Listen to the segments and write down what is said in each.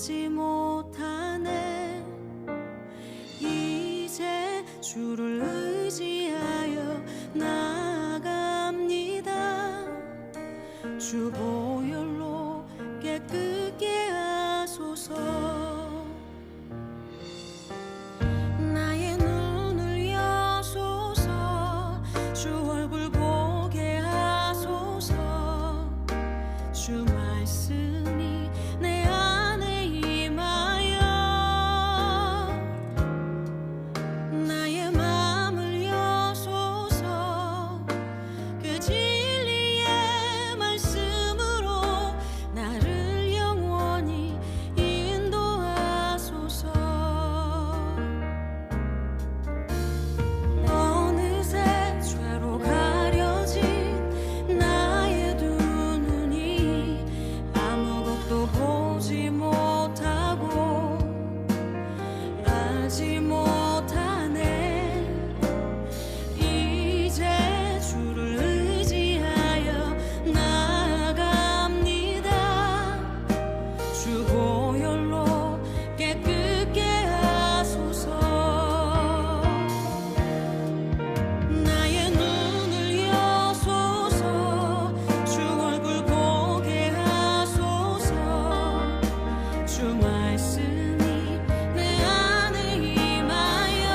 보지 못하네. 이제 주를 의지하여 나아갑니다. 주 보혈로 깨끗게 하소서. 나의 눈을 여소서. 주 얼굴 보게 하소서. 주 말씀이 내 안에 임하여 나의 마음을 여소서. 그 진리의 말씀으로 나를 영원히 인도하소서. 어느새 죄로 가려진 나의 두 눈이 아무것도 보지 못하고 알지 못하네. 이제 주를 의지하여 나아갑니다. 주 보혈로 깨끗게 하소서. 나의 눈을 여소서. 주 얼굴 보게 하소서. 주 말씀이 내 안에 임하여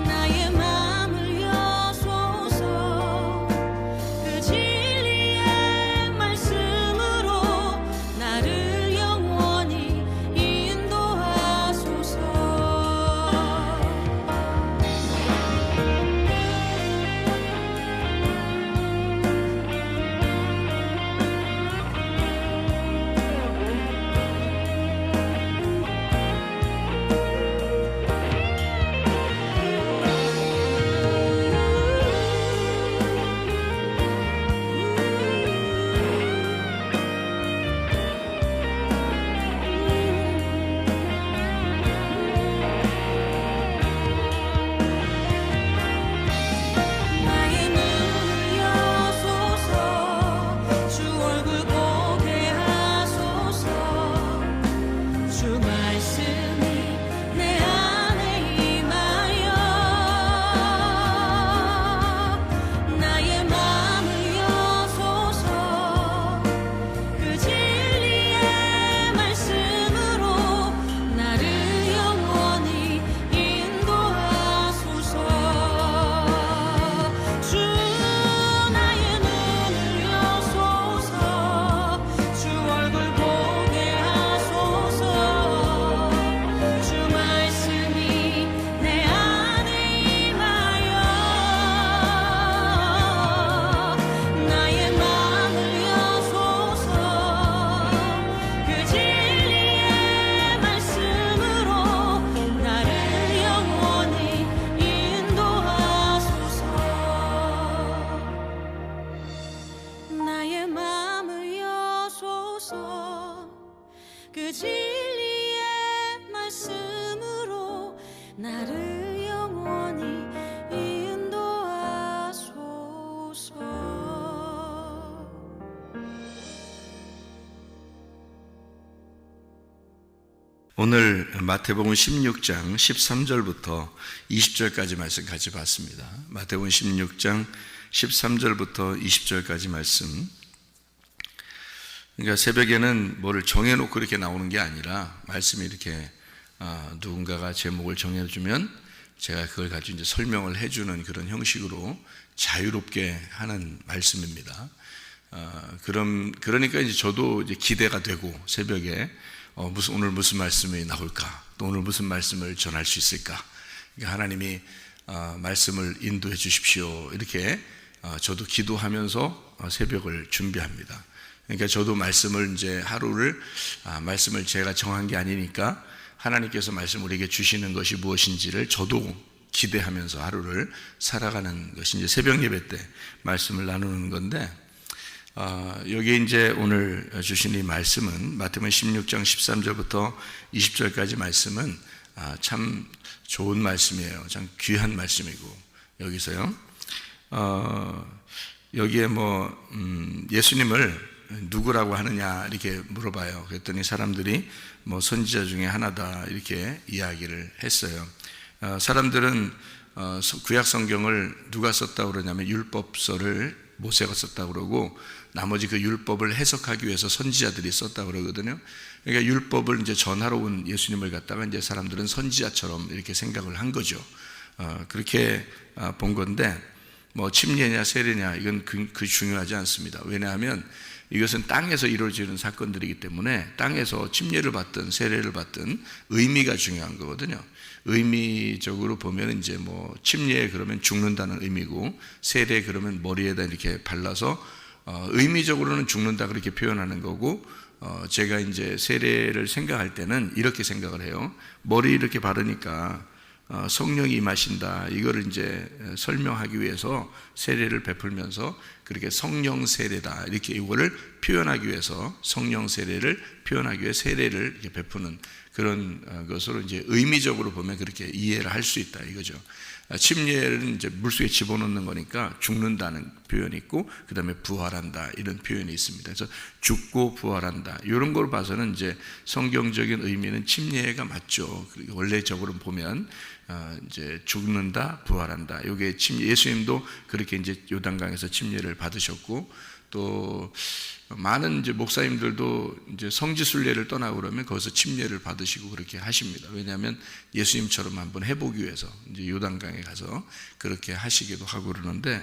나의 마음을 여소서. 그 진리의 말씀으로 나를 영원히 인도하소서. 나의 눈을 여소서. 주 얼굴 보게 하소서. 주 말씀이 내 안에 임하여 나의 마음을 여소서. 그 진리의 말씀으로 나를 영원히 인도하소서. 주 나의 눈을 여소서. 주 얼굴 보게 하소서. 주 말씀이 내 안에 임하여 나의 마음을 여소서. 그 진리의 말씀으로 나를 영원히 인도하소서. 나의 마음을 여소서. 그 진리의 말씀으로 나를 영원히 인도하소서. 오늘 마태복음 16장 13절부터 20절까지 말씀 같이 봤습니다. 마태복음 16장 13절부터 20절까지 말씀. 그러니까 새벽에는 뭐를 정해놓고 이렇게 나오는 게 아니라 말씀이 이렇게 누군가가 제목을 정해주면 제가 그걸 가지고 이제 설명을 해주는 그런 형식으로 자유롭게 하는 말씀입니다. 그러니까 이제 저도 이제 기대가 되고 새벽에 오늘 무슨 말씀이 나올까, 또 오늘 무슨 말씀을 전할 수 있을까. 그러니까 하나님이 말씀을 인도해 주십시오. 이렇게 저도 기도하면서 새벽을 준비합니다. 그러니까 저도 말씀을 이제 하루를 말씀을 제가 정한 게 아니니까 하나님께서 말씀 우리에게 주시는 것이 무엇인지를 저도 기대하면서 하루를 살아가는 것이 이제 새벽 예배 때 말씀을 나누는 건데, 여기 이제 오늘 주신 이 말씀은 마태복음 16장 13절부터 20절까지 말씀은 참 좋은 말씀이에요. 참 귀한 말씀이고, 여기서요 여기에 예수님을 누구라고 하느냐 이렇게 물어봐요. 그랬더니 사람들이 뭐 선지자 중에 하나다 이렇게 이야기를 했어요. 사람들은 구약 성경을 누가 썼다고 그러냐면 율법서를 모세가 썼다고 그러고 나머지 그 율법을 해석하기 위해서 선지자들이 썼다고 그러거든요. 그러니까 율법을 이제 전하러 온 예수님을 갖다가 이제 사람들은 선지자처럼 이렇게 생각을 한 거죠. 그렇게 본 건데 뭐 침례냐 세례냐 이건 그 중요하지 않습니다. 왜냐하면 이것은 땅에서 이루어지는 사건들이기 때문에 땅에서 침례를 받든 세례를 받든 의미가 중요한 거거든요. 의미적으로 보면 이제 뭐 침례 그러면 죽는다는 의미고 세례 그러면 머리에다 이렇게 발라서 의미적으로는 죽는다 그렇게 표현하는 거고 제가 이제 세례를 생각할 때는 이렇게 생각을 해요. 머리 이렇게 바르니까 성령이 임하신다. 이거를 이제 설명하기 위해서 세례를 베풀면서 그렇게 성령 세례다. 이렇게 이거를 표현하기 위해서 성령 세례를 표현하기 위해 세례를 이렇게 베푸는 그런 것으로 이제 의미적으로 보면 그렇게 이해를 할 수 있다 이거죠. 침례는 이제 물속에 집어넣는 거니까 죽는다는 표현이 있고 그 다음에 부활한다 이런 표현이 있습니다. 그래서 죽고 부활한다 이런 걸 봐서는 이제 성경적인 의미는 침례가 맞죠. 원래적으로 보면 이제 죽는다 부활한다. 이게 예수님도 그렇게 이제 요단강에서 침례를 받으셨고 또 많은 이제 목사님들도 이제 성지순례를 떠나고 그러면 거기서 침례를 받으시고 그렇게 하십니다. 왜냐하면 예수님처럼 한번 해보기 위해서 이제 요단강에 가서 그렇게 하시기도 하고 그러는데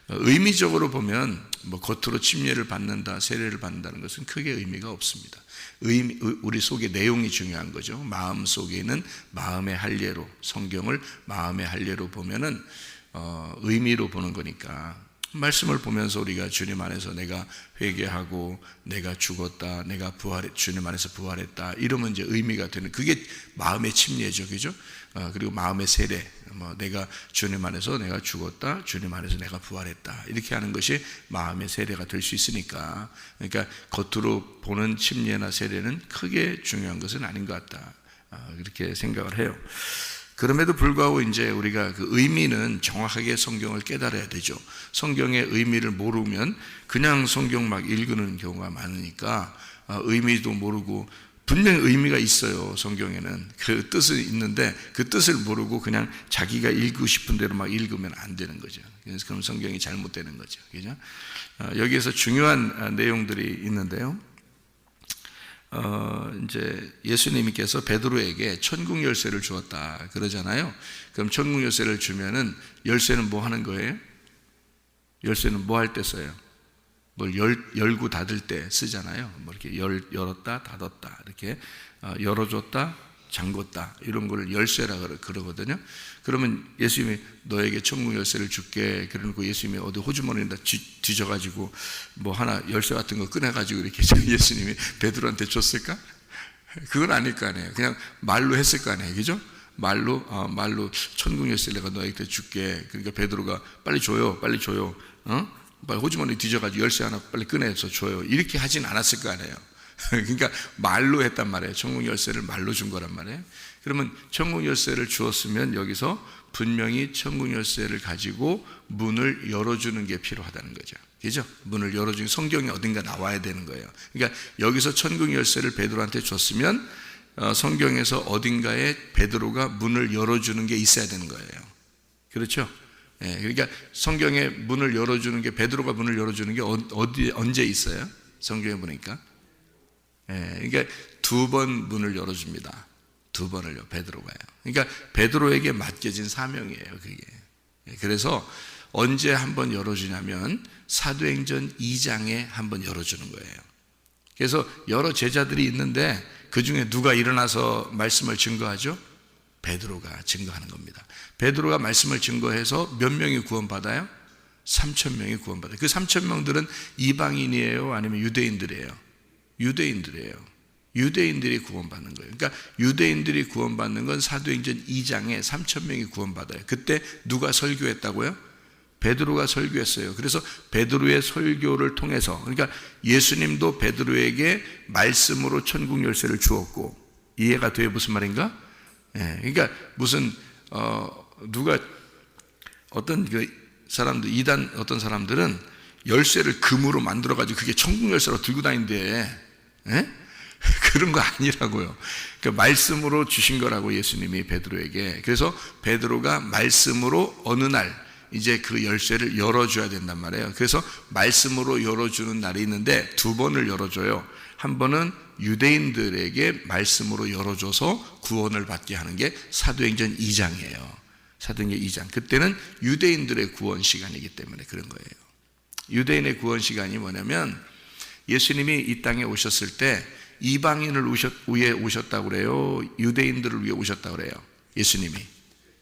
의미적으로 보면 뭐 겉으로 침례를 받는다, 세례를 받는다는 것은 크게 의미가 없습니다. 우리 속의 내용이 중요한 거죠. 마음 속에 있는 마음의 할례로 성경을 마음의 할례로 보면은 의미로 보는 거니까. 말씀을 보면서 우리가 주님 안에서 내가 회개하고 내가 죽었다, 내가 주님 안에서 부활했다 이러면 이제 의미가 되는 그게 마음의 침례죠, 그죠? 그리고 마음의 세례, 내가 주님 안에서 내가 죽었다, 주님 안에서 내가 부활했다 이렇게 하는 것이 마음의 세례가 될 수 있으니까 그러니까 겉으로 보는 침례나 세례는 크게 중요한 것은 아닌 것 같다 그렇게 생각을 해요. 그럼에도 불구하고 이제 우리가 그 의미는 정확하게 성경을 깨달아야 되죠. 성경의 의미를 모르면 그냥 성경 막 읽는 경우가 많으니까 의미도 모르고 분명히 의미가 있어요. 성경에는 그 뜻은 있는데 그 뜻을 모르고 그냥 자기가 읽고 싶은 대로 막 읽으면 안 되는 거죠. 그래서 그럼 성경이 잘못되는 거죠. 그죠? 여기에서 중요한 내용들이 있는데요. 이제 예수님께서 베드로에게 천국 열쇠를 주었다 그러잖아요. 그럼 천국 열쇠를 주면은 열쇠는 뭐 하는 거예요? 열쇠는 뭐 할 때 써요? 뭘 열고 닫을 때 쓰잖아요. 뭐 이렇게 열었다 닫았다 이렇게 열어줬다 잠궜다 이런 걸 열쇠라 그러거든요. 그러면 예수님이 너에게 천국 열쇠를 줄게 그러고 예수님이 어디 호주머니에다 뒤져가지고 뭐 하나 열쇠 같은 거 꺼내가지고 이렇게 예수님이 베드로한테 줬을까? 그건 아닐 거 아니에요. 그냥 말로 했을 거 아니에요. 그죠? 말로 천국 열쇠를 내가 너에게 줄게. 그러니까 베드로가 빨리 줘요 빨리 호주머니 뒤져가지고 열쇠 하나 빨리 꺼내서 줘요 이렇게 하진 않았을 거 아니에요. 그러니까 말로 했단 말이에요. 천국 열쇠를 말로 준 거란 말이에요. 그러면 천국 열쇠를 주었으면 여기서 분명히 천국 열쇠를 가지고 문을 열어주는 게 필요하다는 거죠. 그죠? 문을 열어주는 성경이 어딘가 나와야 되는 거예요. 그러니까 여기서 천국 열쇠를 베드로한테 줬으면 성경에서 어딘가에 베드로가 문을 열어주는 게 있어야 되는 거예요. 그렇죠? 예, 그러니까 성경에 문을 열어주는 게 베드로가 문을 열어주는 게 언제 있어요? 성경에 보니까 그러니까 2번 문을 열어줍니다. 2번을요 베드로가요. 그러니까 베드로에게 맡겨진 사명이에요 그게. 그래서 언제 한번 열어주냐면 사도행전 2장에 한번 열어주는 거예요. 그래서 여러 제자들이 있는데 그 중에 누가 일어나서 말씀을 증거하죠? 베드로가 증거하는 겁니다. 베드로가 말씀을 증거해서 몇 명이 구원받아요? 3,000명이 구원받아요. 그 3,000명들은 이방인이에요? 아니면 유대인들이에요? 유대인들이 구원받는 거예요. 그러니까 유대인들이 구원받는 건 사도행전 2장에 3,000명이 구원받아요. 그때 누가 설교했다고요? 베드로가 설교했어요. 그래서 베드로의 설교를 통해서 그러니까 예수님도 베드로에게 말씀으로 천국 열쇠를 주었고 이해가 돼요? 무슨 말인가? 그러니까 무슨 누가 어떤 그 사람들 어떤 사람들은 열쇠를 금으로 만들어가지고 그게 천국 열쇠로 들고 다닌대. 예? 그런 거 아니라고요. 그러니까 말씀으로 주신 거라고 예수님이 베드로에게. 그래서 베드로가 말씀으로 어느 날 이제 그 열쇠를 열어줘야 된단 말이에요. 그래서 말씀으로 열어주는 날이 있는데 두 번을 열어줘요. 한 번은 유대인들에게 말씀으로 열어줘서 구원을 받게 하는 게 사도행전 2장이에요. 사도행전 2장. 그때는 유대인들의 구원 시간이기 때문에 그런 거예요. 유대인의 구원 시간이 뭐냐면 예수님이 이 땅에 오셨을 때 이방인을 위해 오셨다고 그래요? 유대인들을 위해 오셨다고 그래요? 예수님이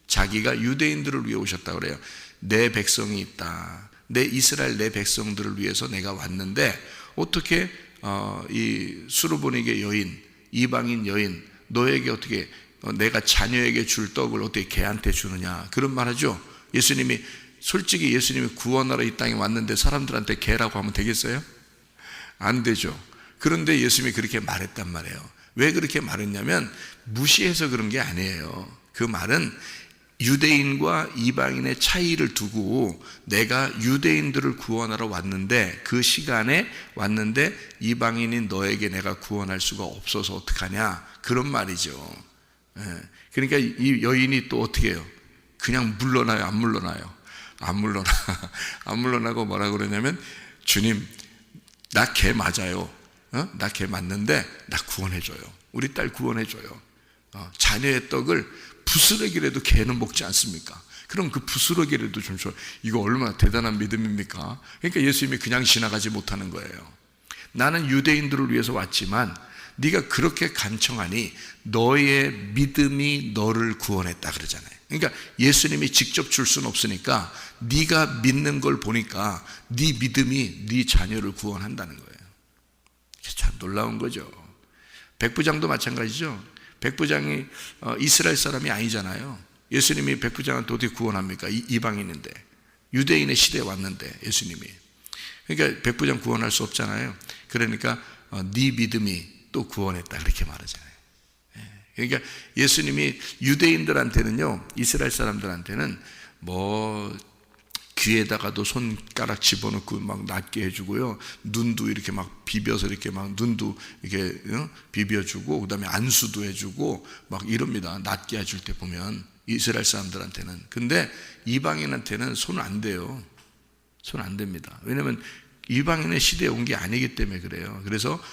자기가 유대인들을 위해 오셨다고 그래요. 내 백성이 있다. 내 이스라엘 내 백성들을 위해서 내가 왔는데 어떻게 이 수르보니게 여인, 이방인 여인 너에게 어떻게 내가 자녀에게 줄 떡을 어떻게 개한테 주느냐 그런 말하죠. 예수님이 솔직히 예수님이 구원하러 이 땅에 왔는데 사람들한테 개라고 하면 되겠어요? 안 되죠. 그런데 예수님이 그렇게 말했단 말이에요. 왜 그렇게 말했냐면 무시해서 그런 게 아니에요. 그 말은 유대인과 이방인의 차이를 두고 내가 유대인들을 구원하러 왔는데 그 시간에 왔는데 이방인인 너에게 내가 구원할 수가 없어서 어떡하냐 그런 말이죠. 그러니까 이 여인이 또 어떻게 해요? 그냥 물러나요? 안 물러나요? 안 물러나. 안 물러나고 뭐라 그러냐면 주님 나 개 맞아요. 나 개 맞는데 나 구원해줘요. 우리 딸 구원해줘요. 자녀의 떡을 부스러기라도 개는 먹지 않습니까? 그럼 그 부스러기라도 좀 줘. 이거 얼마나 대단한 믿음입니까? 그러니까 예수님이 그냥 지나가지 못하는 거예요. 나는 유대인들을 위해서 왔지만 네가 그렇게 간청하니 너의 믿음이 너를 구원했다 그러잖아요. 그러니까 예수님이 직접 줄 수는 없으니까 네가 믿는 걸 보니까 네 믿음이 네 자녀를 구원한다는 거예요. 참 놀라운 거죠. 백부장도 마찬가지죠. 백부장이 이스라엘 사람이 아니잖아요. 예수님이 백부장한테 어떻게 구원합니까? 이방인인데 유대인의 시대에 왔는데 예수님이. 그러니까 백부장 구원할 수 없잖아요. 그러니까 네 믿음이 또 구원했다 그렇게 말하잖아요. 그러니까 예수님이 유대인들한테는요, 이스라엘 사람들한테는 뭐 귀에다가도 손가락 집어넣고 막 낫게 해주고요, 눈도 이렇게 막 비벼서 이렇게 막 눈도 이렇게 비벼주고, 그다음에 안수도 해주고 막 이럽니다. 낫게 해줄 때 보면 이스라엘 사람들한테는. 근데 이방인한테는 손 안 대요. 손 안 됩니다. 왜냐하면 이방인의 시대에 온 게 아니기 때문에 그래요. 그래서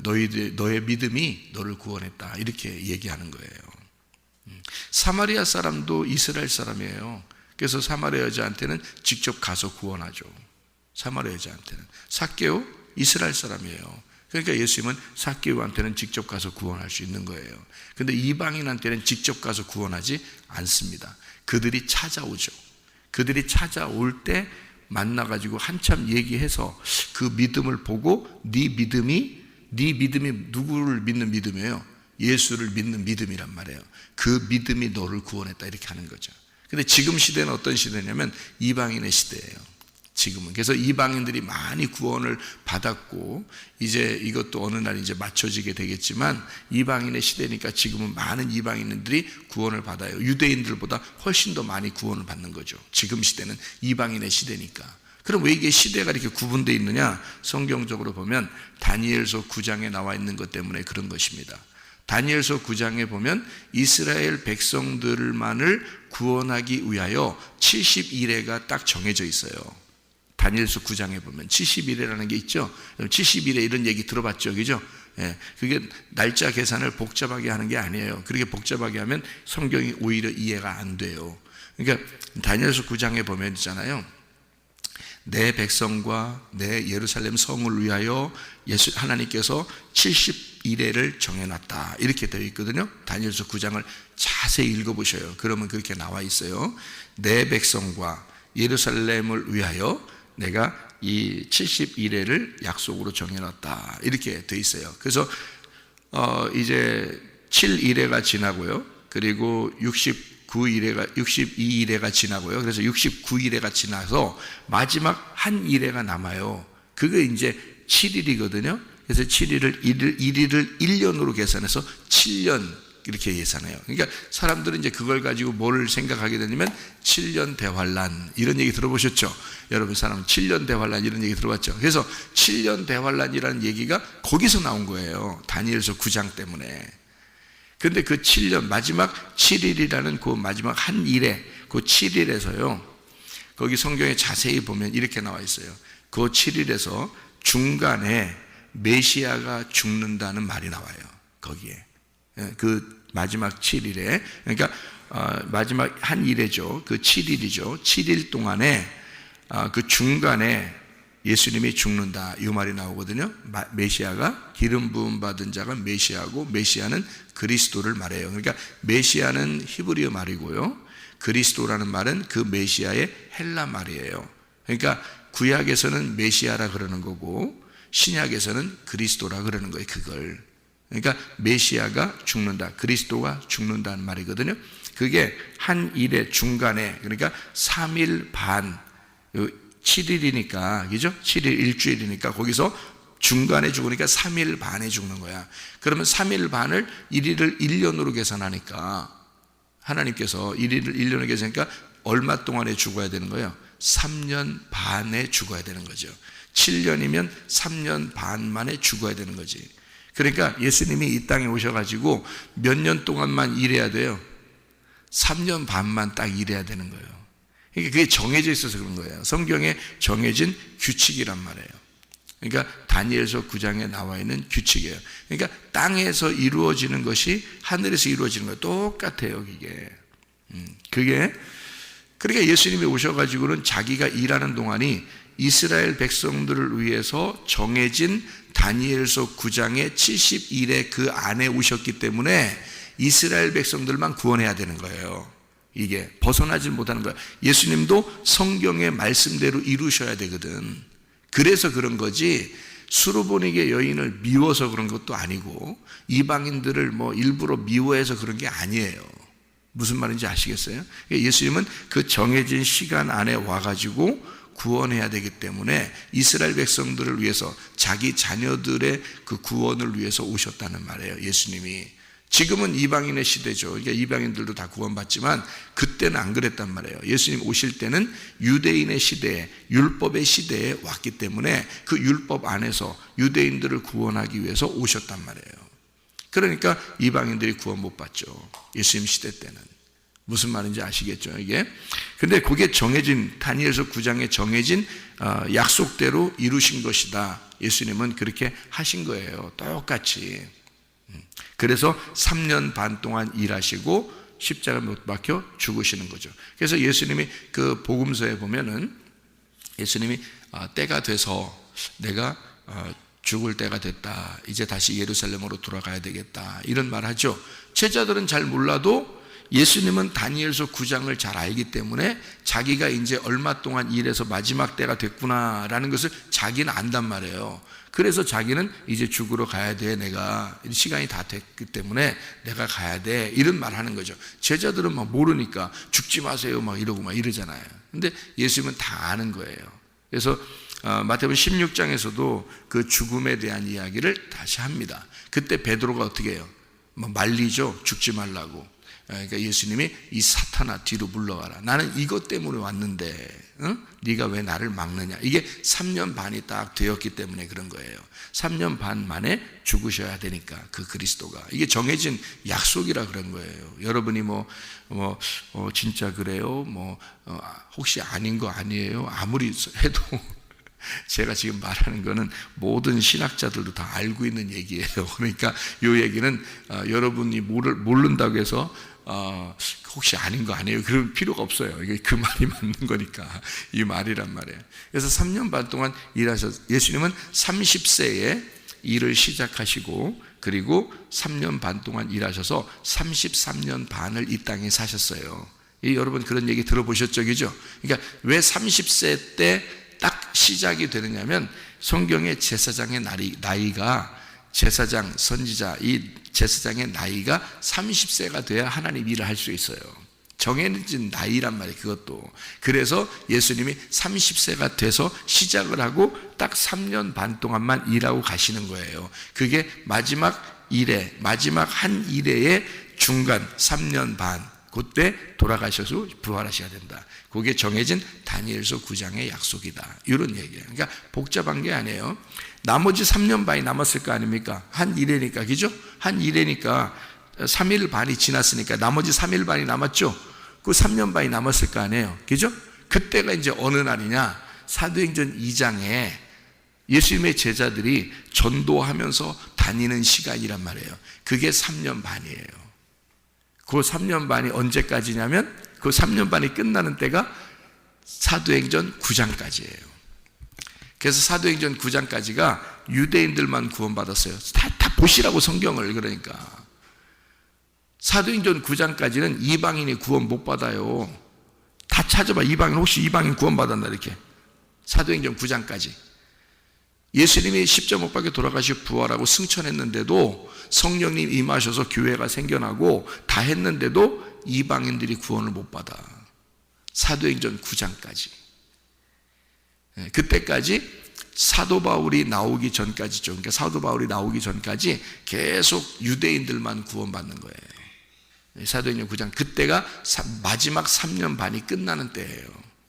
너의 믿음이 너를 구원했다 이렇게 얘기하는 거예요. 사마리아 사람도 이스라엘 사람이에요. 그래서 사마리아 여자한테는 직접 가서 구원하죠. 사마리아 여자한테는. 삭개오 이스라엘 사람이에요. 그러니까 예수님은 삭개오한테는 직접 가서 구원할 수 있는 거예요. 근데 이방인한테는 직접 가서 구원하지 않습니다. 그들이 찾아오죠. 그들이 찾아올 때 만나가지고 한참 얘기해서 그 믿음을 보고 네 믿음이 누구를 믿는 믿음이에요? 예수를 믿는 믿음이란 말이에요. 그 믿음이 너를 구원했다 이렇게 하는 거죠. 근데 지금 시대는 어떤 시대냐면 이방인의 시대예요. 지금은. 그래서 이방인들이 많이 구원을 받았고 이제 이것도 어느 날 이제 맞춰지게 되겠지만 이방인의 시대니까 지금은 많은 이방인들이 구원을 받아요. 유대인들보다 훨씬 더 많이 구원을 받는 거죠. 지금 시대는 이방인의 시대니까. 그럼 왜 이게 시대가 이렇게 구분되어 있느냐? 성경적으로 보면 다니엘서 9장에 나와 있는 것 때문에 그런 것입니다. 다니엘서 9장에 보면 이스라엘 백성들만을 구원하기 위하여 70일회가 딱 정해져 있어요. 다니엘서 9장에 보면 70일회라는 게 있죠. 70일회 이런 얘기 들어봤죠, 그죠? 예, 그게 날짜 계산을 복잡하게 하는 게 아니에요. 그렇게 복잡하게 하면 성경이 오히려 이해가 안 돼요. 그러니까 다니엘서 9장에 보면 있잖아요. 내 백성과 내 예루살렘 성을 위하여 하나님께서 70일회를 정해놨다 이렇게 되어 있거든요. 다니엘서 9장을 자세히 읽어보셔요. 그러면 그렇게 나와 있어요. 내 백성과 예루살렘을 위하여 내가 이 70일회를 약속으로 정해놨다 이렇게 되어 있어요. 그래서 이제 7일회가 지나고요, 그리고 62일회가 지나고요. 그래서 69일회가 지나서 마지막 한 일회가 남아요. 그게 이제 7일이거든요. 그래서 7일을 1일을 1년으로 계산해서 7년 이렇게 예산해요. 그러니까 사람들은 이제 그걸 가지고 뭘 생각하게 되냐면 7년 대환란 이런 얘기 들어보셨죠? 여러분 사람은 7년 대환란 이런 얘기 들어봤죠? 그래서 7년 대환란이라는 얘기가 거기서 나온 거예요. 다니엘서 9장 때문에. 근데 그 7년 마지막 7일이라는 그 마지막 한 일에 그 7일에서요. 거기 성경에 자세히 보면 이렇게 나와 있어요. 그 7일에서 중간에 메시아가 죽는다는 말이 나와요. 거기에. 그 마지막 7일에. 그러니까 마지막 한 일에죠. 그 7일이죠. 7일 동안에 그 중간에 예수님이 죽는다. 이 말이 나오거든요. 메시아가 기름 부음 받은 자가 메시아고 메시아는 그리스도를 말해요. 그러니까 메시아는 히브리어 말이고요. 그리스도라는 말은 그 메시아의 헬라 말이에요. 그러니까 구약에서는 메시아라 그러는 거고 신약에서는 그리스도라 그러는 거예요. 그걸. 그러니까 메시아가 죽는다. 그리스도가 죽는다는 말이거든요. 그게 한 일의 중간에 그러니까 3일 반 7일이니까 그죠? 7일 일주일이니까 거기서 중간에 죽으니까 3일 반에 죽는 거야. 그러면 3일 반을 1일을 1년으로 계산하니까 하나님께서 1일을 1년으로 계산하니까 얼마 동안에 죽어야 되는 거예요? 3년 반에 죽어야 되는 거죠. 7년이면 3년 반 만에 죽어야 되는 거지. 그러니까 예수님이 이 땅에 오셔가지고 몇 년 동안만 일해야 돼요? 3년 반만 딱 일해야 되는 거예요. 그러니까 그게 정해져 있어서 그런 거예요. 성경에 정해진 규칙이란 말이에요. 그러니까 다니엘서 9장에 나와 있는 규칙이에요. 그러니까 땅에서 이루어지는 것이 하늘에서 이루어지는 거예요. 똑같아요, 이게. 그게 그러니까 예수님이 오셔가지고는 자기가 일하는 동안이 이스라엘 백성들을 위해서 정해진 다니엘서 9장의 70일의 그 안에 오셨기 때문에 이스라엘 백성들만 구원해야 되는 거예요. 이게 벗어나지 못하는 거예요. 예수님도 성경의 말씀대로 이루셔야 되거든. 그래서 그런 거지 수르보니게 여인을 미워서 그런 것도 아니고 이방인들을 뭐 일부러 미워해서 그런 게 아니에요. 무슨 말인지 아시겠어요? 예수님은 그 정해진 시간 안에 와가지고 구원해야 되기 때문에 이스라엘 백성들을 위해서 자기 자녀들의 그 구원을 위해서 오셨다는 말이에요. 예수님이. 지금은 이방인의 시대죠. 그러니까 이방인들도 다 구원받지만 그때는 안 그랬단 말이에요. 예수님 오실 때는 유대인의 시대에 율법의 시대에 왔기 때문에 그 율법 안에서 유대인들을 구원하기 위해서 오셨단 말이에요. 그러니까 이방인들이 구원 못 받죠. 예수님 시대 때는. 무슨 말인지 아시겠죠, 이게? 근데 그게 정해진, 다니엘서 9장에 정해진 약속대로 이루신 것이다. 예수님은 그렇게 하신 거예요. 똑같이. 그래서 3년 반 동안 일하시고 십자가 못 박혀 죽으시는 거죠. 그래서 예수님이 그 복음서에 보면은 예수님이 때가 돼서 내가 죽을 때가 됐다. 이제 다시 예루살렘으로 돌아가야 되겠다. 이런 말 하죠. 제자들은 잘 몰라도 예수님은 다니엘서 9장을 잘 알기 때문에 자기가 이제 얼마 동안 일해서 마지막 때가 됐구나라는 것을 자기는 안단 말이에요. 그래서 자기는 이제 죽으러 가야 돼. 내가 시간이 다 됐기 때문에 내가 가야 돼. 이런 말 하는 거죠. 제자들은 막 모르니까 죽지 마세요. 막 이러고 막 이러잖아요. 근데 예수님은 다 아는 거예요. 그래서 마태복음 16장에서도 그 죽음에 대한 이야기를 다시 합니다. 그때 베드로가 어떻게 해요? 말리죠. 죽지 말라고. 그러니까 예수님이 이 사탄아 뒤로 물러가라. 나는 이것 때문에 왔는데 네가 왜 나를 막느냐. 이게 3년 반이 딱 되었기 때문에 그런 거예요. 3년 반 만에 죽으셔야 되니까 그 그리스도가. 이게 정해진 약속이라 그런 거예요. 여러분이 진짜 그래요? 혹시 아닌 거 아니에요? 아무리 해도 제가 지금 말하는 거는 모든 신학자들도 다 알고 있는 얘기예요. 그러니까 이 얘기는 여러분이 모른다고 해서 혹시 아닌 거 아니에요? 그럴 필요가 없어요. 이게 그 말이 맞는 거니까 이 말이란 말이에요. 그래서 3년 반 동안 예수님은 30세에 일을 시작하시고 그리고 3년 반 동안 일하셔서 33년 반을 이 땅에 사셨어요. 여러분 그런 얘기 들어보셨죠? 그죠? 그러니까 왜 30세 때 딱 시작이 되느냐면 성경의 제사장의 나이가 제사장, 선지자, 이 제사장의 나이가 30세가 돼야 하나님 일을 할 수 있어요. 정해진 나이란 말이에요, 그것도. 그래서 예수님이 30세가 돼서 시작을 하고 딱 3년 반 동안만 일하고 가시는 거예요. 그게 마지막 한 일회의 중간 3년 반 그때 돌아가셔서 부활하셔야 된다. 그게 정해진 다니엘서 9장의 약속이다. 이런 얘기예요. 그러니까 복잡한 게 아니에요. 나머지 3년 반이 남았을 거 아닙니까? 한 일회니까, 그죠? 한 일회니까 3일 반이 지났으니까 나머지 3일 반이 남았죠? 그 3년 반이 남았을 거 아니에요, 그죠? 그때가 이제 어느 날이냐? 사도행전 2장에 예수님의 제자들이 전도하면서 다니는 시간이란 말이에요. 그게 3년 반이에요. 그 3년 반이 언제까지냐면 그 3년 반이 끝나는 때가 사도행전 9장까지예요. 그래서 사도행전 9장까지가 유대인들만 구원받았어요. 다 보시라고 성경을. 그러니까 사도행전 9장까지는 이방인이 구원 못 받아요. 다 찾아봐. 이방인, 혹시 이방인 구원받았나 이렇게. 사도행전 9장까지 예수님이 십자가 못 박혀 돌아가시고 부활하고 승천했는데도 성령님 임하셔서 교회가 생겨나고 다 했는데도 이방인들이 구원을 못 받아. 사도행전 9장까지. 그때까지 사도 바울이 나오기 전까지죠. 그러니까 사도 바울이 나오기 전까지 계속 유대인들만 구원받는 거예요. 사도행전 9장. 그때가 마지막 3년 반이 끝나는 때예요.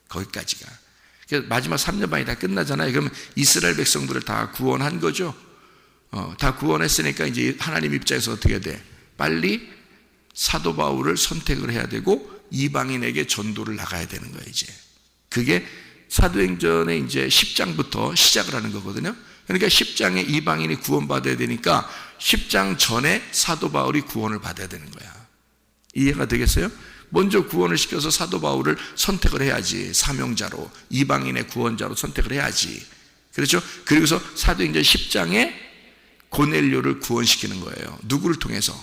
거기까지가. 마지막 3년 반이 다 끝나잖아요. 그러면 이스라엘 백성들을 다 구원한 거죠. 다 구원했으니까 이제 하나님 입장에서 어떻게 돼? 빨리 사도 바울을 선택을 해야 되고 이방인에게 전도를 나가야 되는 거예요, 이제. 그게 사도행전의 이제 10장부터 시작을 하는 거거든요. 그러니까 10장에 이방인이 구원받아야 되니까 10장 전에 사도 바울이 구원을 받아야 되는 거야. 이해가 되겠어요? 먼저 구원을 시켜서 사도 바울을 선택을 해야지. 사명자로, 이방인의 구원자로 선택을 해야지. 그렇죠? 그리고서 사도행전 10장에 고넬료를 구원시키는 거예요. 누구를 통해서?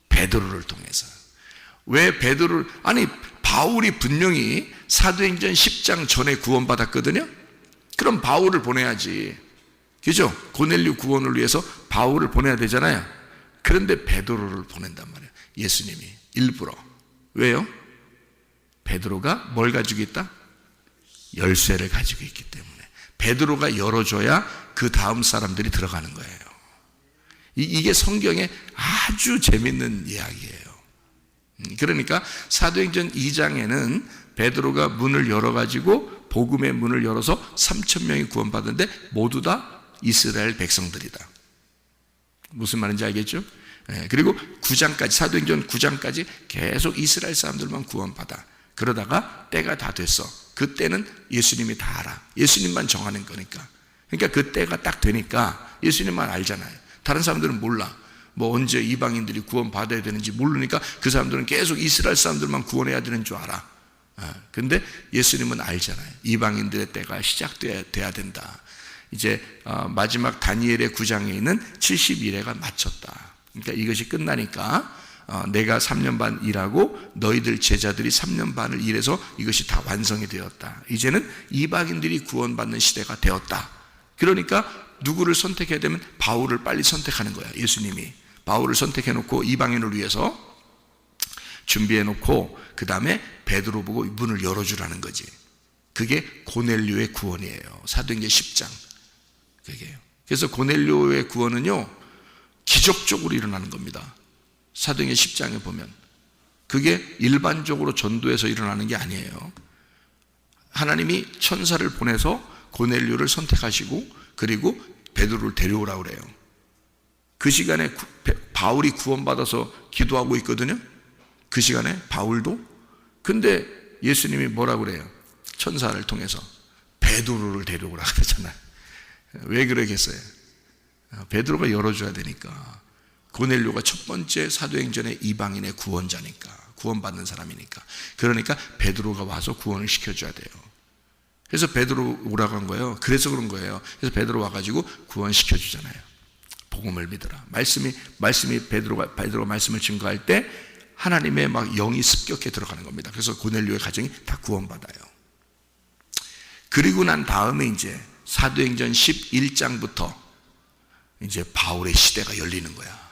베드로를 통해서. 왜 베드로를? 아니, 바울이 분명히 사도행전 10장 전에 구원받았거든요. 그럼 바울을 보내야지. 그죠? 고넬료 구원을 위해서 바울을 보내야 되잖아요. 그런데 베드로를 보낸단 말이에요. 예수님이 일부러. 왜요? 베드로가 뭘 가지고 있다? 열쇠를 가지고 있기 때문에. 베드로가 열어줘야 그 다음 사람들이 들어가는 거예요. 이게 성경의 아주 재밌는 이야기예요. 그러니까 사도행전 2장에는 베드로가 문을 열어가지고 복음의 문을 열어서 3,000명이 구원받는데 모두 다 이스라엘 백성들이다. 무슨 말인지 알겠죠? 그리고 9장까지, 사도행전 9장까지 계속 이스라엘 사람들만 구원받아. 그러다가 때가 다 됐어. 그때는 예수님이 다 알아. 예수님만 정하는 거니까. 그러니까 그 때가 딱 되니까 예수님만 알잖아요. 다른 사람들은 몰라. 뭐 언제 이방인들이 구원받아야 되는지 모르니까 그 사람들은 계속 이스라엘 사람들만 구원해야 되는 줄 알아. 근데 예수님은 알잖아요. 이방인들의 때가 시작돼야 된다. 이제 마지막 다니엘의 9장에 있는 70일에가 마쳤다. 그러니까 이것이 끝나니까 내가 3년 반 일하고 너희들 제자들이 3년 반을 일해서 이것이 다 완성이 되었다. 이제는 이방인들이 구원받는 시대가 되었다. 그러니까 누구를 선택해야 되면 바울을 빨리 선택하는 거야. 예수님이 바울을 선택해놓고 이방인을 위해서 준비해놓고 그 다음에 베드로 보고 문을 열어주라는 거지. 그게 고넬료의 구원이에요. 사도행전 10장. 그게요. 그래서 고넬료의 구원은요 기적적으로 일어나는 겁니다. 사도행전 10장에 보면 그게 일반적으로 전도에서 일어나는 게 아니에요. 하나님이 천사를 보내서 고넬료를 선택하시고 그리고 베드로를 데려오라고 그래요. 그 시간에 바울이 구원받아서 기도하고 있거든요. 그 시간에 바울도. 근데 예수님이 뭐라고 그래요? 천사를 통해서 베드로를 데려오라고 그러잖아요. 왜 그러겠어요? 베드로가 열어줘야 되니까. 고넬료가 첫 번째 사도행전의 이방인의 구원자니까, 구원받는 사람이니까. 그러니까 베드로가 와서 구원을 시켜줘야 돼요. 그래서 베드로 오라고 한 거예요. 그래서 그런 거예요. 그래서 베드로 와가지고 구원시켜 주잖아요. 복음을 믿어라. 말씀이 베드로가 말씀을 증거할 때 하나님의 막 영이 습격해 들어가는 겁니다. 그래서 고넬료의 가정이 다 구원받아요. 그리고 난 다음에 이제 사도행전 11장부터 이제 바울의 시대가 열리는 거야.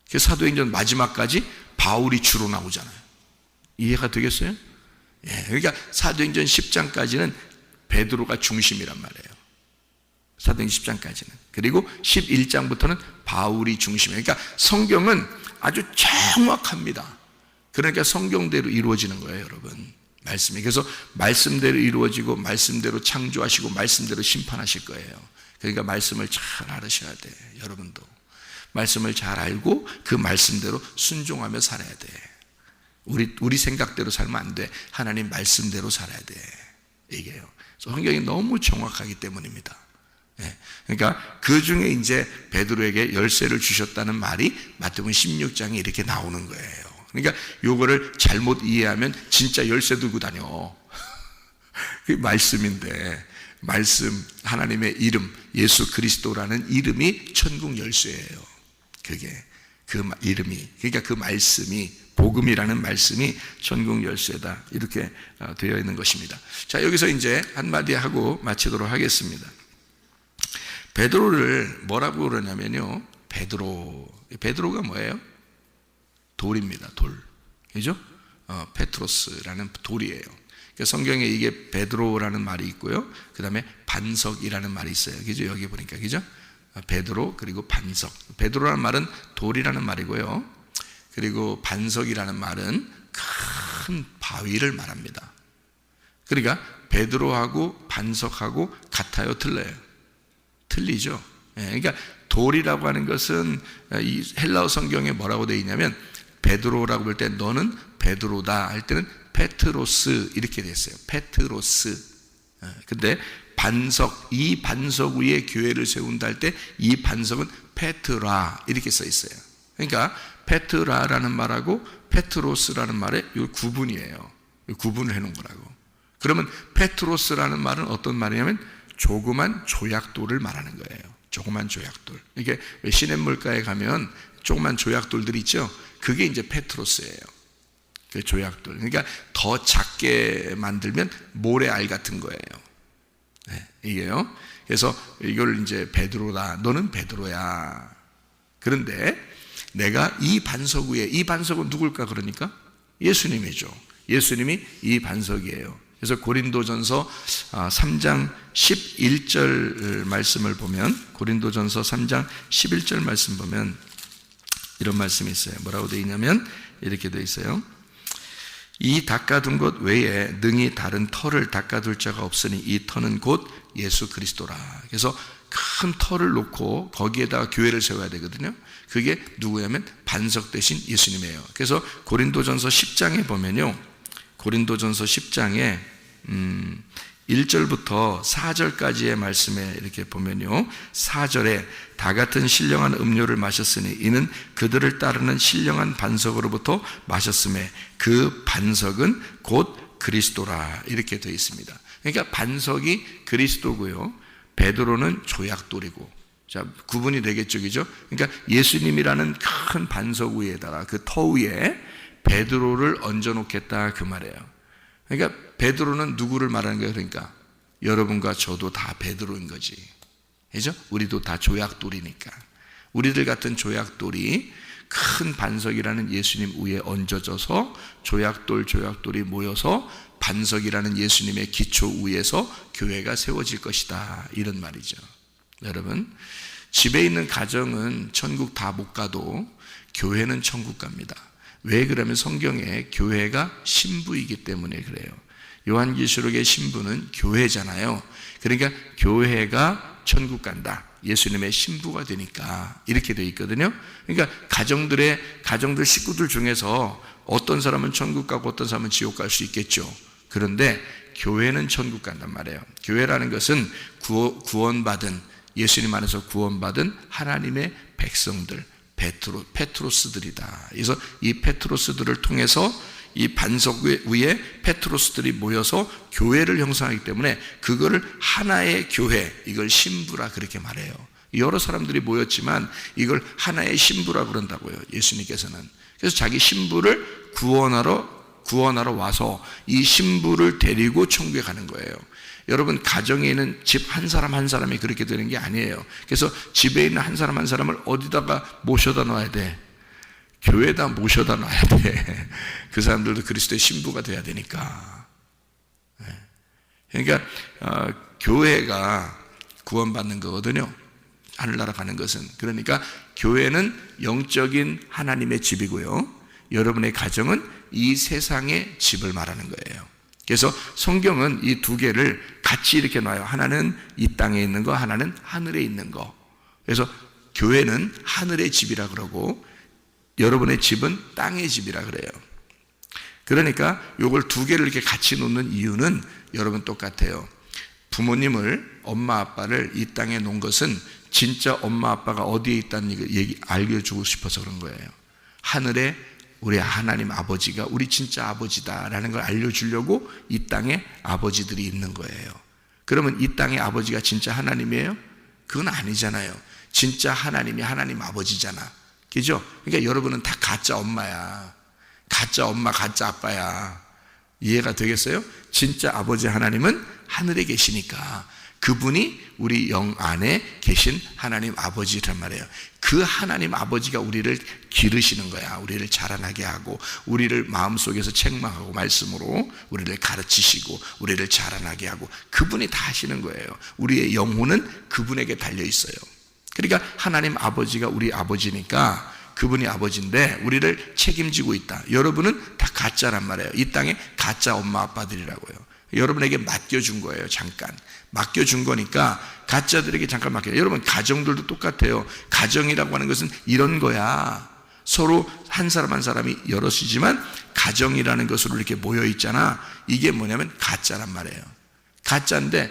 그래서 사도행전 마지막까지 바울이 주로 나오잖아요. 이해가 되겠어요? 예, 그러니까 사도행전 10장까지는 베드로가 중심이란 말이에요. 사도행 10장까지는. 그리고 11장부터는 바울이 중심이에요. 그러니까 성경은 아주 정확합니다. 그러니까 성경대로 이루어지는 거예요, 여러분. 말씀이. 그래서 말씀대로 이루어지고 말씀대로 창조하시고 말씀대로 심판하실 거예요. 그러니까 말씀을 잘 알으셔야 돼. 여러분도 말씀을 잘 알고 그 말씀대로 순종하며 살아야 돼. 우리 생각대로 살면 안 돼. 하나님 말씀대로 살아야 돼. 이게요. 성경이 너무 정확하기 때문입니다. 그러니까 그 중에 이제 베드로에게 열쇠를 주셨다는 말이 마태복음 16장에 이렇게 나오는 거예요. 그러니까 요거를 잘못 이해하면 진짜 열쇠 들고 다녀. 그게 말씀인데, 말씀, 하나님의 이름, 예수 그리스도라는 이름이 천국 열쇠예요. 그게 그 이름이, 그러니까 그 말씀이, 복음이라는 말씀이 천국 열쇠다, 이렇게 되어 있는 것입니다. 자, 여기서 이제 한마디 하고 마치도록 하겠습니다. 베드로를 뭐라고 그러냐면요, 베드로가 뭐예요? 돌입니다. 돌. 그죠? 페트로스라는 돌이에요. 그러니까 성경에 이게 베드로라는 말이 있고요. 그 다음에 반석이라는 말이 있어요. 그죠? 여기 보니까. 그죠? 베드로, 그리고 반석. 베드로라는 말은 돌이라는 말이고요. 그리고 반석이라는 말은 큰 바위를 말합니다. 그러니까 베드로하고 반석하고 같아요? 틀려요? 틀리죠. 그러니까 돌이라고 하는 것은 이 헬라어 성경에 뭐라고 되어 있냐면, 베드로라고 볼 때 너는 베드로다 할 때는 페트로스 이렇게 됐어요. 페트로스. 근데 반석, 이 반석 위에 교회를 세운다 할 때 이 반석은 페트라 이렇게 써 있어요. 그러니까 페트라라는 말하고 페트로스라는 말의 이 구분이에요. 구분을 해놓은 거라고. 그러면 페트로스라는 말은 어떤 말이냐면 조그만 조약돌을 말하는 거예요. 조그만 조약돌. 이게 시냇물가에 가면 조그만 조약돌들이 있죠. 그게 이제 페트로스예요. 그 조약돌. 그러니까 더 작게 만들면 모래알 같은 거예요. 네, 이게요. 그래서 이걸 이제 베드로다. 너는 베드로야. 그런데 내가 이 반석 위에, 이 반석은 누굴까 그러니까? 예수님이죠. 예수님이 이 반석이에요. 그래서 고린도전서 3장 11절 말씀을 보면, 고린도전서 3장 11절 말씀 보면 이런 말씀이 있어요. 뭐라고 되어 있냐면 이렇게 되어 있어요. 이 닦아둔 것 외에 능히 다른 터를 닦아둘 자가 없으니 이 터는 곧 예수 그리스도라. 그래서 큰 터를 놓고 거기에다가 교회를 세워야 되거든요. 그게 누구냐면 반석 대신 예수님이에요. 그래서 고린도전서 10장에 보면요, 고린도전서 10장에 1절부터 4절까지의 말씀에 이렇게 보면요, 4절에 다 같은 신령한 음료를 마셨으니 이는 그들을 따르는 신령한 반석으로부터 마셨음에 그 반석은 곧 그리스도라 이렇게 되어 있습니다. 그러니까 반석이 그리스도고요, 베드로는 조약돌이고. 자, 구분이 되겠죠, 그죠? 그러니까 예수님이라는 큰 반석 위에다가 그 터 위에 베드로를 얹어놓겠다 그 말이에요. 그러니까 베드로는 누구를 말하는 거예요? 그러니까 여러분과 저도 다 베드로인 거지. 그죠? 우리도 다 조약돌이니까. 우리들 같은 조약돌이 큰 반석이라는 예수님 위에 얹어져서 조약돌이 모여서 반석이라는 예수님의 기초 위에서 교회가 세워질 것이다, 이런 말이죠. 여러분, 집에 있는 가정은 천국 다 못 가도 교회는 천국 갑니다. 왜 그러면 성경에 교회가 신부이기 때문에 그래요. 요한계시록의 신부는 교회잖아요. 그러니까 교회가 천국 간다, 예수님의 신부가 되니까 이렇게 되어 있거든요. 그러니까 가정들 식구들 중에서 어떤 사람은 천국 가고 어떤 사람은 지옥 갈 수 있겠죠. 그런데 교회는 천국 간단 말이에요. 교회라는 것은 구원받은, 예수님 안에서 구원받은 하나님의 백성들, 페트로스들이다. 그래서 이 페트로스들을 통해서 이 반석 위에 페트로스들이 모여서 교회를 형성하기 때문에 그거를 하나의 교회, 이걸 신부라 그렇게 말해요. 여러 사람들이 모였지만 이걸 하나의 신부라 그런다고요, 예수님께서는. 그래서 자기 신부를 구원하러 와서 이 신부를 데리고 천국에 가는 거예요. 여러분, 가정에 있는 집 한 사람 한 사람이 그렇게 되는 게 아니에요. 그래서 집에 있는 한 사람 한 사람을 어디다가 모셔다 놔야 돼? 교회에다 모셔다 놔야 돼. 그 사람들도 그리스도의 신부가 돼야 되니까. 그러니까 교회가 구원받는 거거든요. 하늘나라 가는 것은. 그러니까 교회는 영적인 하나님의 집이고요, 여러분의 가정은 이 세상의 집을 말하는 거예요. 그래서 성경은 이 두 개를 같이 이렇게 놔요. 하나는 이 땅에 있는 거, 하나는 하늘에 있는 거. 그래서 교회는 하늘의 집이라 그러고 여러분의 집은 땅의 집이라 그래요. 그러니까 이걸 두 개를 이렇게 같이 놓는 이유는 여러분 똑같아요. 부모님을, 엄마 아빠를 이 땅에 놓은 것은 진짜 엄마 아빠가 어디에 있다는 얘기 알려주고 싶어서 그런 거예요. 하늘에 우리 하나님 아버지가 우리 진짜 아버지다라는 걸 알려주려고 이 땅에 아버지들이 있는 거예요. 그러면 이 땅의 아버지가 진짜 하나님이에요? 그건 아니잖아요. 진짜 하나님이 하나님 아버지잖아. 그죠? 그러니까 여러분은 다 가짜 엄마야. 가짜 엄마, 가짜 아빠야. 이해가 되겠어요? 진짜 아버지 하나님은 하늘에 계시니까 그분이 우리 영 안에 계신 하나님 아버지란 말이에요. 그 하나님 아버지가 우리를 기르시는 거야. 우리를 자라나게 하고 우리를 마음속에서 책망하고 말씀으로 우리를 가르치시고 우리를 자라나게 하고 그분이 다 하시는 거예요. 우리의 영혼은 그분에게 달려 있어요. 그러니까 하나님 아버지가 우리 아버지니까 그분이 아버지인데 우리를 책임지고 있다. 여러분은 다 가짜란 말이에요. 이 땅에 가짜 엄마 아빠들이라고요. 여러분에게 맡겨준 거예요. 잠깐 맡겨준 거니까 가짜들에게 잠깐 맡겨요. 여러분 가정들도 똑같아요. 가정이라고 하는 것은 이런 거야. 서로 한 사람 한 사람이 여럿이지만 가정이라는 것으로 이렇게 모여 있잖아. 이게 뭐냐면 가짜란 말이에요. 가짜인데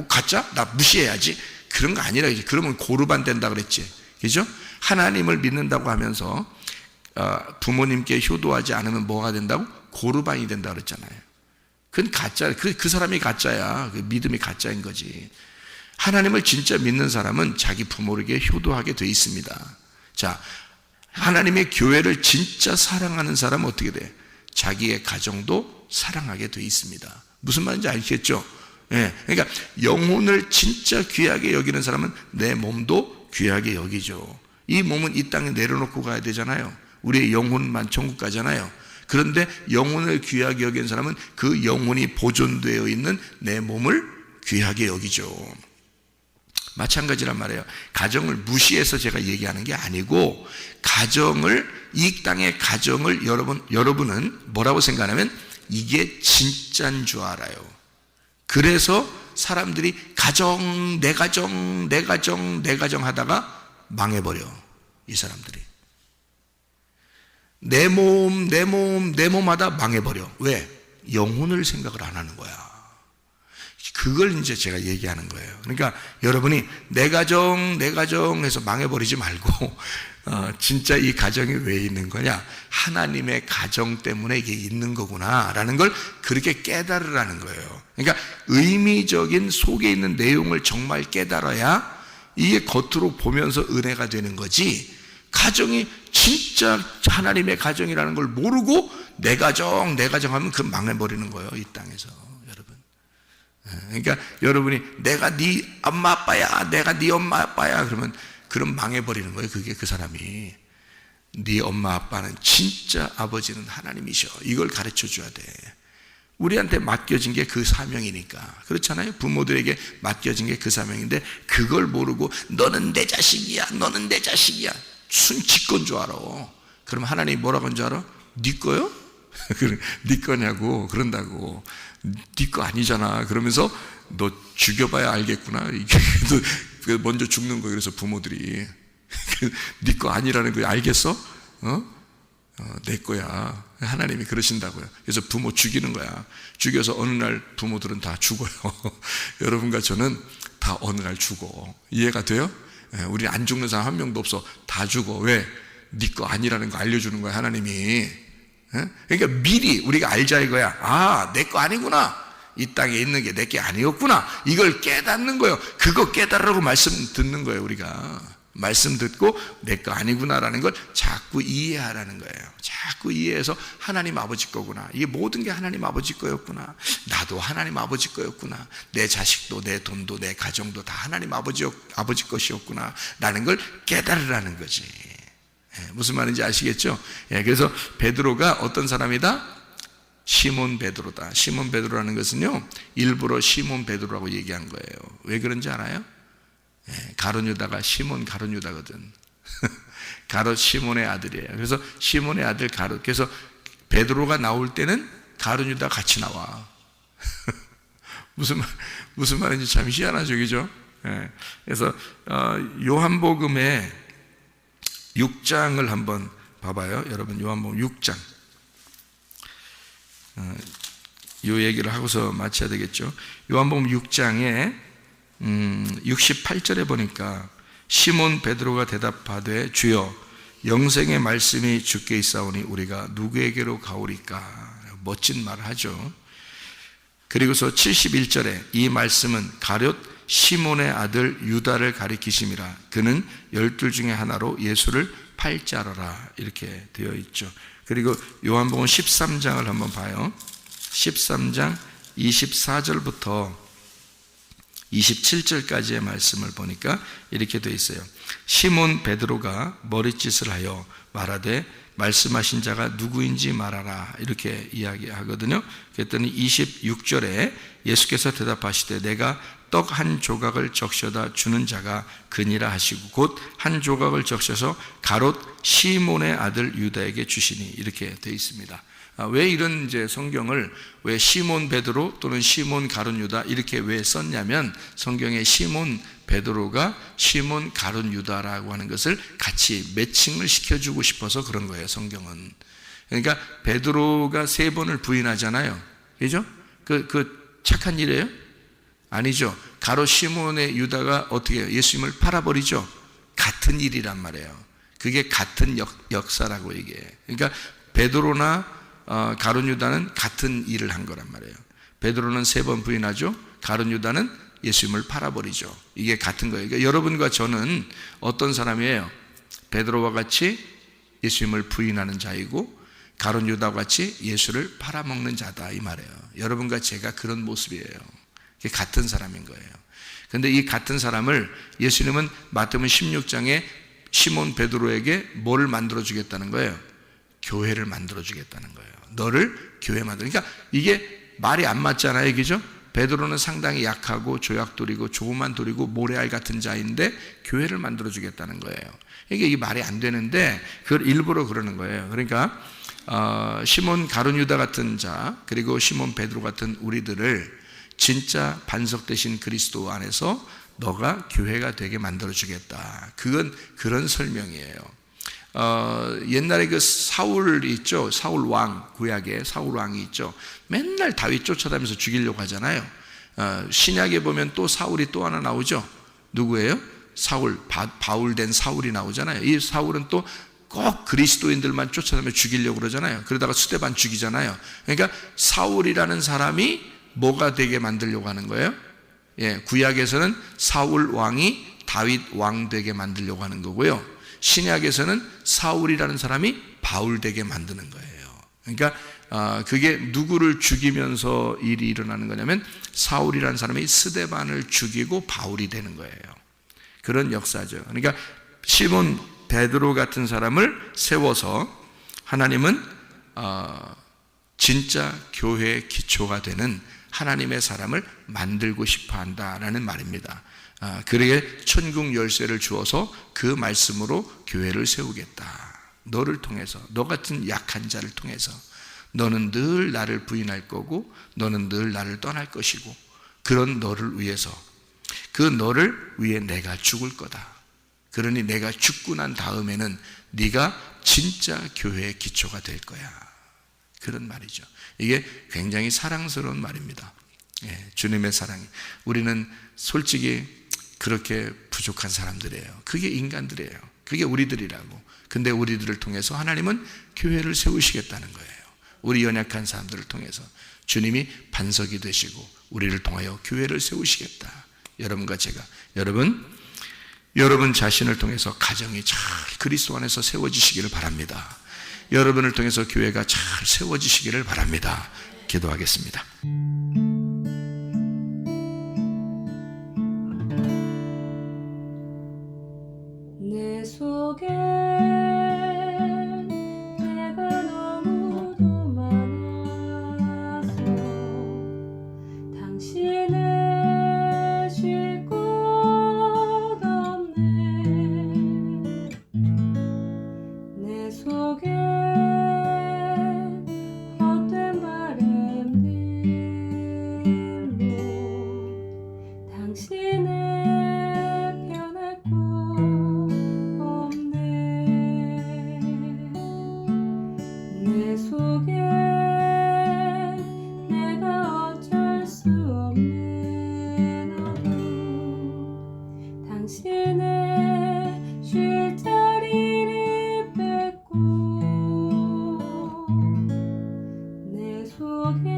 가짜? 나 무시해야지. 그런 거 아니라 이제 그러면 고르반 된다 그랬지. 그죠? 하나님을 믿는다고 하면서 부모님께 효도하지 않으면 뭐가 된다고? 고르반이 된다 그랬잖아요. 그건 가짜, 그 사람이 가짜야. 그 믿음이 가짜인 거지. 하나님을 진짜 믿는 사람은 자기 부모에게 효도하게 돼 있습니다. 자, 하나님의 교회를 진짜 사랑하는 사람은 어떻게 돼? 자기의 가정도 사랑하게 돼 있습니다. 무슨 말인지 아시겠죠? 예, 그러니까 영혼을 진짜 귀하게 여기는 사람은 내 몸도 귀하게 여기죠. 이 몸은 이 땅에 내려놓고 가야 되잖아요. 우리의 영혼만 천국 가잖아요. 그런데 영혼을 귀하게 여기는 사람은 그 영혼이 보존되어 있는 내 몸을 귀하게 여기죠. 마찬가지란 말이에요. 가정을 무시해서 제가 얘기하는 게 아니고 가정을, 이 땅의 가정을 여러분은 뭐라고 생각하냐면 이게 진짜인 줄 알아요. 그래서 사람들이 가정, 내 가정, 내 가정, 내 가정 하다가 망해버려. 이 사람들이 내 몸, 내 몸, 내 몸마다 망해버려. 왜? 영혼을 생각을 안 하는 거야. 그걸 이제 제가 얘기하는 거예요. 그러니까 여러분이 내 가정, 내 가정 해서 망해버리지 말고 진짜 이 가정이 왜 있는 거냐? 하나님의 가정 때문에 이게 있는 거구나 라는 걸 그렇게 깨달으라는 거예요. 그러니까 의미적인 속에 있는 내용을 정말 깨달아야 이게 겉으로 보면서 은혜가 되는 거지, 가정이 진짜 하나님의 가정이라는 걸 모르고 내 가정, 내 가정 하면 그 망해버리는 거예요. 이 땅에서. 여러분. 그러니까 여러분이 내가 네 엄마 아빠야, 내가 네 엄마 아빠야 그러면 그럼 망해버리는 거예요. 그게 그 사람이. 네 엄마 아빠는 진짜 아버지는 하나님이셔. 이걸 가르쳐 줘야 돼. 우리한테 맡겨진 게 그 사명이니까. 그렇잖아요. 부모들에게 맡겨진 게 그 사명인데 그걸 모르고 너는 내 자식이야, 너는 내 자식이야. 순지 건 줄 알아. 그럼 하나님이 뭐라고 한 줄 알아? 네 거요? 네 거냐고 그런다고. 네 거 아니잖아. 그러면서 너 죽여봐야 알겠구나. 이게 먼저 죽는 거. 그래서 부모들이 네 거 아니라는 거 알겠어? 내 거야. 하나님이 그러신다고요. 그래서 부모 죽이는 거야. 죽여서 어느 날 부모들은 다 죽어요. 여러분과 저는 다 어느 날 죽어. 이해가 돼요? 우리 안 죽는 사람 한 명도 없어. 다 죽어. 왜? 네 거 아니라는 거 알려주는 거야, 하나님이. 그러니까 미리 우리가 알자 이거야. 아, 내 거 아니구나. 이 땅에 있는 게 내 게 아니었구나. 이걸 깨닫는 거예요. 그거 깨달으라고 말씀 듣는 거예요, 우리가. 말씀 듣고 내 거 아니구나라는 걸 자꾸 이해하라는 거예요. 자꾸 이해해서 하나님 아버지 거구나. 이게 모든 게 하나님 아버지 거였구나. 나도 하나님 아버지 거였구나. 내 자식도 내 돈도 내 가정도 다 하나님 아버지 것이었구나 라는 걸 깨달으라는 거지. 무슨 말인지 아시겠죠? 그래서 베드로가 어떤 사람이다? 시몬 베드로다. 시몬 베드로라는 것은요, 일부러 시몬 베드로라고 얘기한 거예요. 왜 그런지 알아요? 가룟 유다가 시몬 가룟 유다거든. 가롯 시몬의 아들이에요. 그래서 시몬의 아들 가롯. 그래서 베드로가 나올 때는 가룟 유다 같이 나와. 무슨 말인지 참 희한하죠, 그죠? 예. 그래서 요한복음의 6장을 한번 봐봐요. 여러분, 요한복음 6장. 이 얘기를 하고서 마쳐야 되겠죠. 요한복음 6장에 68절에 보니까 시몬 베드로가 대답하되 주여 영생의 말씀이 주께 있사오니 우리가 누구에게로 가오리까. 멋진 말을 하죠. 그리고서 71절에 이 말씀은 가룟 시몬의 아들 유다를 가리키심이라. 그는 12 중에 하나로 예수를 팔자러라. 이렇게 되어 있죠. 그리고 요한복음 13장을 한번 봐요. 13장 24절부터 27절까지의 말씀을 보니까 이렇게 되어 있어요. 시몬 베드로가 머리짓을 하여 말하되 말씀하신 자가 누구인지 말하라. 이렇게 이야기하거든요. 그랬더니 26절에 예수께서 대답하시되 내가 떡 한 조각을 적셔다 주는 자가 그니라 하시고 곧 한 조각을 적셔서 가롯 시몬의 아들 유다에게 주시니. 이렇게 되어 있습니다. 왜 이런 이제 성경을 왜 시몬 베드로 또는 시몬 가룟 유다 이렇게 왜 썼냐면 성경에 시몬 베드로가 시몬 가룟 유다라고 하는 것을 같이 매칭을 시켜주고 싶어서 그런 거예요, 성경은. 그러니까 베드로가 3번을 부인하잖아요. 그죠? 그 착한 일이에요? 아니죠. 가롯 시몬의 유다가 어떻게 해요? 예수님을 팔아버리죠. 같은 일이란 말이에요. 그게 같은 역사라고 얘기해요. 그러니까 베드로나 가룟 유다는 같은 일을 한 거란 말이에요. 베드로는 3번 부인하죠. 가룟 유다는 예수님을 팔아버리죠. 이게 같은 거예요. 그러니까 여러분과 저는 어떤 사람이에요? 베드로와 같이 예수님을 부인하는 자이고 가룟 유다와 같이 예수를 팔아먹는 자다, 이 말이에요. 여러분과 제가 그런 모습이에요. 이게 같은 사람인 거예요. 그런데 이 같은 사람을 예수님은 마태복음 16장에 시몬 베드로에게 뭐를 만들어주겠다는 거예요? 교회를 만들어주겠다는 거예요. 너를 교회 만들어. 그러니까 이게 말이 안 맞잖아요, 그죠? 베드로는 상당히 약하고 조약돌이고 조그만 돌이고 모래알 같은 자인데 교회를 만들어주겠다는 거예요. 이게 말이 안 되는데 그걸 일부러 그러는 거예요. 그러니까 시몬 가룟 유다 같은 자 그리고 시몬 베드로 같은 우리들을 진짜 반석 되신 그리스도 안에서 너가 교회가 되게 만들어주겠다. 그건 그런 설명이에요. 옛날에 그 사울 있죠. 사울 왕, 구약에 사울 왕이 있죠. 맨날 다윗 쫓아다니면서 죽이려고 하잖아요. 신약에 보면 또 사울이 또 하나 나오죠. 누구예요? 사울, 바울된 사울이 나오잖아요. 이 사울은 또 꼭 그리스도인들만 쫓아다니며 죽이려고 그러잖아요. 그러다가 스데반 죽이잖아요. 그러니까 사울이라는 사람이 뭐가 되게 만들려고 하는 거예요? 예, 구약에서는 사울 왕이 다윗 왕 되게 만들려고 하는 거고요. 신약에서는 사울이라는 사람이 바울 되게 만드는 거예요. 그러니까 그게 누구를 죽이면서 일이 일어나는 거냐면 사울이라는 사람이 스데반을 죽이고 바울이 되는 거예요. 그런 역사죠. 그러니까 시몬 베드로 같은 사람을 세워서 하나님은 진짜 교회의 기초가 되는 하나님의 사람을 만들고 싶어 한다라는 말입니다. 그에게 천국 열쇠를 주어서 그 말씀으로 교회를 세우겠다. 너를 통해서, 너 같은 약한 자를 통해서 너는 늘 나를 부인할 거고 너는 늘 나를 떠날 것이고 그런 너를 위해서 그 너를 위해 내가 죽을 거다. 그러니 내가 죽고 난 다음에는 네가 진짜 교회의 기초가 될 거야. 그런 말이죠. 이게 굉장히 사랑스러운 말입니다. 예, 주님의 사랑이. 우리는 솔직히 그렇게 부족한 사람들이에요. 그게 인간들이에요. 그게 우리들이라고. 근데 우리들을 통해서 하나님은 교회를 세우시겠다는 거예요. 우리 연약한 사람들을 통해서 주님이 반석이 되시고 우리를 통하여 교회를 세우시겠다. 여러분과 제가, 여러분 자신을 통해서 가정이 잘 그리스도 안에서 세워지시기를 바랍니다. 여러분을 통해서 교회가 잘 세워지시기를 바랍니다. 기도하겠습니다. 내 속에 내가 너무도 많아서 당신을 쉴 곳 없는 쉴 자리를 뺏고 내 속에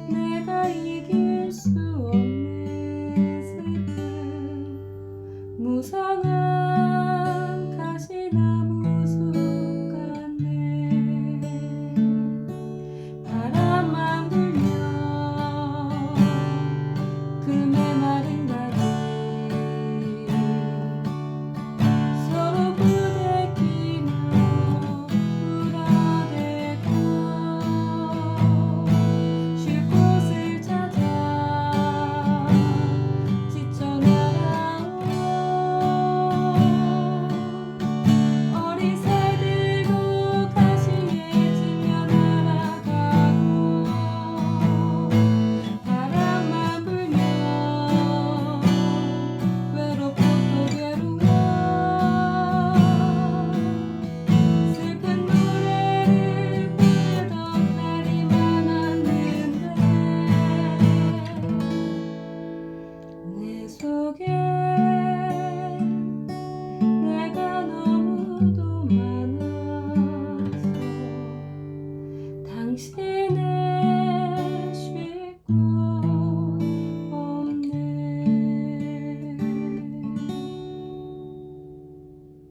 내가 이길 수 없는 슬픔 무성한